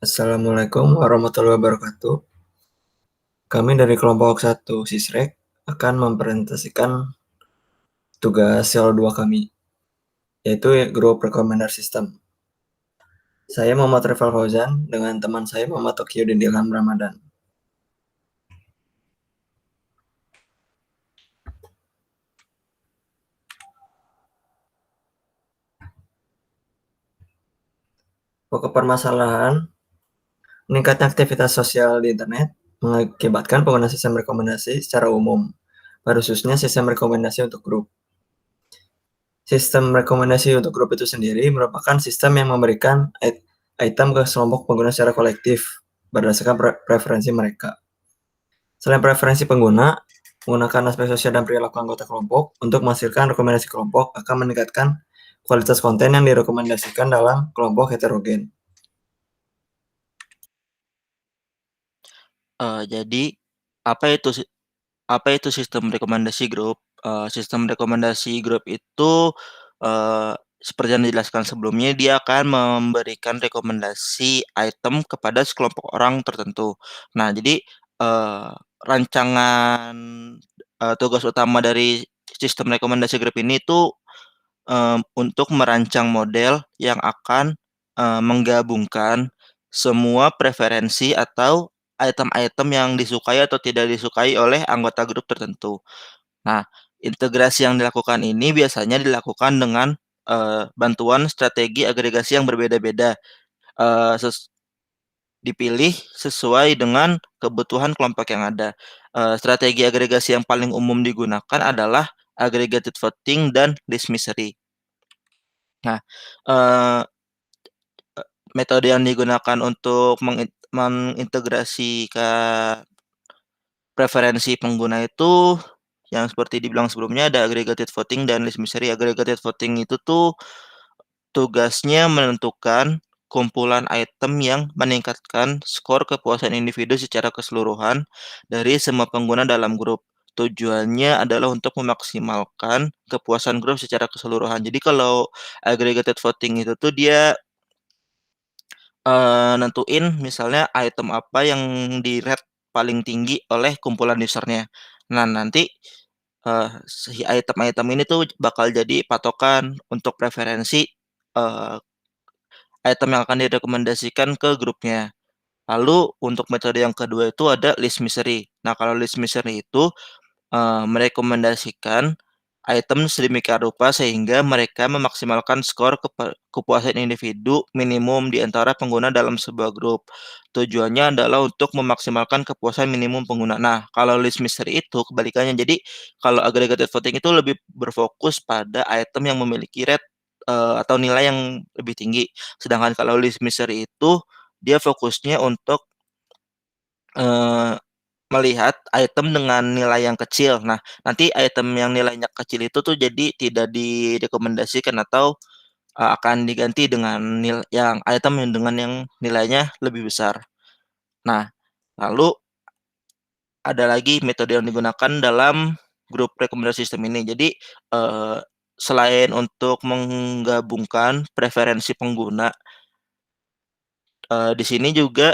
Assalamualaikum warahmatullahi wabarakatuh. Kami dari kelompok 1 Sisrek akan mempresentasikan tugas CO2 kami, yaitu grup rekomendasi sistem. Saya Muhammad Rival Fauzan dengan teman saya Muhammad Tokiyuddin Ilham Ramadan. Pokok permasalahan, meningkatnya aktivitas sosial di internet mengakibatkan penggunaan sistem rekomendasi secara umum, khususnya sistem rekomendasi untuk grup. Sistem rekomendasi untuk grup itu sendiri merupakan sistem yang memberikan item ke kelompok pengguna secara kolektif berdasarkan preferensi mereka. Selain preferensi pengguna, menggunakan aspek sosial dan perilaku anggota kelompok untuk menghasilkan rekomendasi kelompok akan meningkatkan kualitas konten yang direkomendasikan dalam kelompok heterogen. Jadi apa itu sistem rekomendasi grup? Sistem rekomendasi grup itu seperti yang dijelaskan sebelumnya, dia akan memberikan rekomendasi item kepada sekelompok orang tertentu. Nah, jadi rancangan tugas utama dari sistem rekomendasi grup ini itu untuk merancang model yang akan menggabungkan semua preferensi atau item-item yang disukai atau tidak disukai oleh anggota grup tertentu. Nah, integrasi yang dilakukan ini biasanya dilakukan dengan bantuan strategi agregasi yang berbeda-beda, dipilih sesuai dengan kebutuhan kelompok yang ada. Strategi agregasi yang paling umum digunakan adalah aggregated voting dan list misery. Nah, metode yang digunakan untuk mengintegrasikan preferensi pengguna itu yang seperti dibilang sebelumnya ada aggregated voting dan list misery. Aggregated voting itu tuh tugasnya menentukan kumpulan item yang meningkatkan skor kepuasan individu secara keseluruhan dari semua pengguna dalam grup. Tujuannya adalah untuk memaksimalkan kepuasan grup secara keseluruhan. Jadi kalau aggregated voting itu tuh dia nentuin misalnya item apa yang di-rate paling tinggi oleh kumpulan usernya. Nah, nanti, si item-item ini tuh bakal jadi patokan untuk preferensi, eee, item yang akan direkomendasikan ke grupnya. Lalu untuk metode yang kedua itu ada list misery. Nah, kalau list misery itu merekomendasikan item sedemikian rupa sehingga mereka memaksimalkan skor kepuasan individu minimum di antara pengguna dalam sebuah grup. Tujuannya adalah untuk memaksimalkan kepuasan minimum pengguna. Nah, kalau list mystery itu kebalikannya. Jadi, kalau aggregated voting itu lebih berfokus pada item yang memiliki rate atau nilai yang lebih tinggi. Sedangkan kalau list mystery itu dia fokusnya untuk eee melihat item dengan nilai yang kecil. Nah, nanti item yang nilainya kecil itu tuh jadi tidak direkomendasikan atau, akan diganti dengan yang item yang dengan yang nilainya lebih besar. Nah, lalu ada lagi metode yang digunakan dalam grup rekomendasi sistem ini. Jadi, selain untuk menggabungkan preferensi pengguna, di sini juga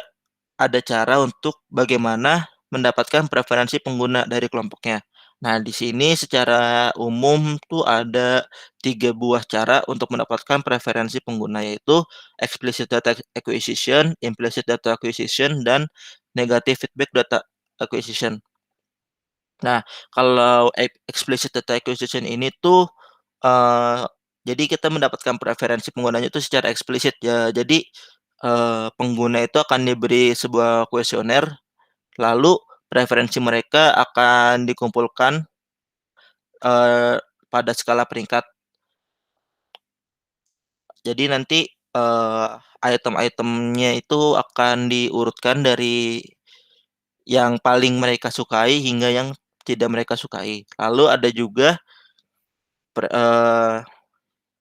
ada cara untuk bagaimana mendapatkan preferensi pengguna dari kelompoknya. Nah, di sini secara umum tuh ada 3 buah cara untuk mendapatkan preferensi pengguna, yaitu explicit data acquisition, implicit data acquisition, dan negative feedback data acquisition. Nah, kalau explicit data acquisition ini tuh, eee, jadi kita mendapatkan preferensi penggunanya itu secara eksplisit ya. Jadi, pengguna itu akan diberi sebuah kuesioner, lalu preferensi mereka akan dikumpulkan, eee, pada skala peringkat. Jadi nanti, item-itemnya itu akan diurutkan dari yang paling mereka sukai hingga yang tidak mereka sukai. Lalu ada juga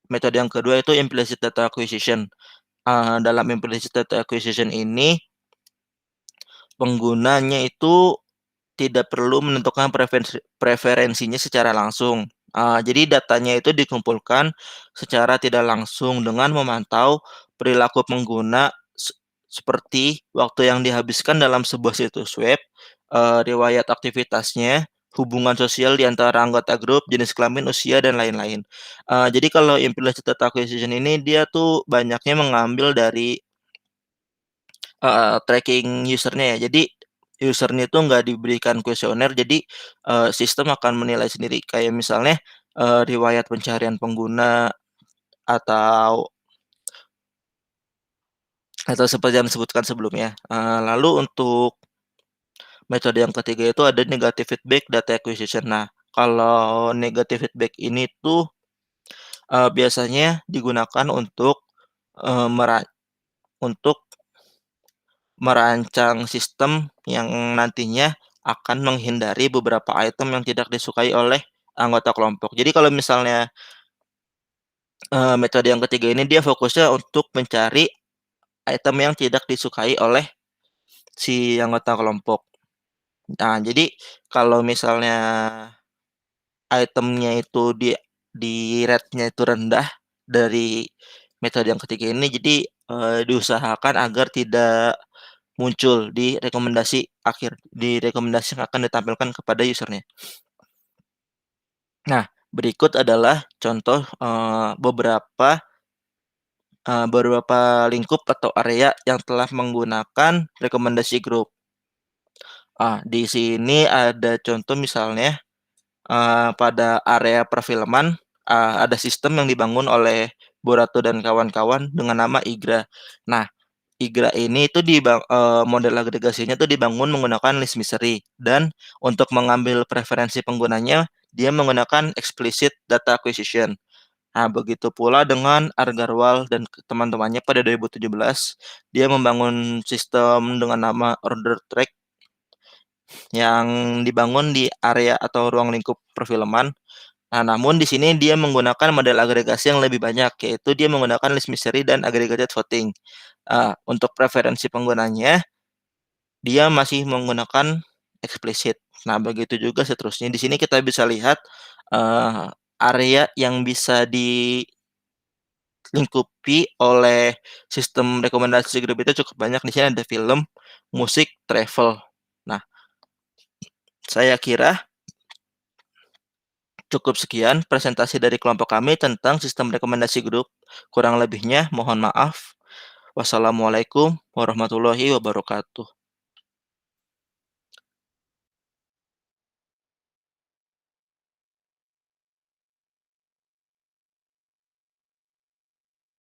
metode yang kedua itu implicit data acquisition. Dalam implicit data acquisition ini, penggunanya itu tidak perlu menentukan preferensinya secara langsung. Jadi datanya itu dikumpulkan secara tidak langsung dengan memantau perilaku pengguna seperti waktu yang dihabiskan dalam sebuah situs web, riwayat aktivitasnya, hubungan sosial di antara anggota grup, jenis kelamin, usia, dan lain-lain. Jadi kalau implicit data acquisition ini dia tuh banyaknya mengambil dari tracking user-nya ya. Jadi user-nya itu nggak diberikan kuesioner, jadi, sistem akan menilai sendiri. Kayak misalnya, riwayat pencarian pengguna atau seperti yang disebutkan sebelumnya. Lalu untuk metode yang ketiga itu ada negative feedback data acquisition. Nah, kalau negative feedback ini tuh, biasanya digunakan untuk, eee, mera untuk merancang sistem yang nantinya akan menghindari beberapa item yang tidak disukai oleh anggota kelompok. Jadi kalau misalnya, metode yang ketiga ini dia fokusnya untuk mencari item yang tidak disukai oleh si anggota kelompok. Nah, jadi kalau misalnya itemnya itu di rate-nya itu rendah dari metode yang ketiga ini, jadi, diusahakan agar tidak muncul di rekomendasi akhir, di rekomendasi yang akan ditampilkan kepada user-nya. Nah, berikut adalah contoh, beberapa lingkup atau area yang telah menggunakan rekomendasi grup. Di sini ada contoh misalnya, pada area perfilman, ada sistem yang dibangun oleh Borato dan kawan-kawan dengan nama IGRA. Nah, IGRA ini itu model agregasinya tuh dibangun menggunakan list misery dan untuk mengambil preferensi penggunanya, dia menggunakan explicit data acquisition. Nah, begitu pula dengan Argarwal dan teman-temannya pada 2017, dia membangun sistem dengan nama order track yang dibangun di area atau ruang lingkup perfilman. Nah, namun di sini dia menggunakan model agregasi yang lebih banyak, yaitu dia menggunakan list misery dan aggregated voting. Untuk preferensi penggunanya, dia masih menggunakan eksplisit. Nah, begitu juga seterusnya. Di sini kita bisa lihat, eee, area yang bisa dilingkupi oleh sistem rekomendasi grup itu cukup banyak. Di sini ada film, musik, travel. Nah, saya kira cukup sekian presentasi dari kelompok kami tentang sistem rekomendasi grup. Kurang lebihnya mohon maaf. Wassalamualaikum warahmatullahi wabarakatuh.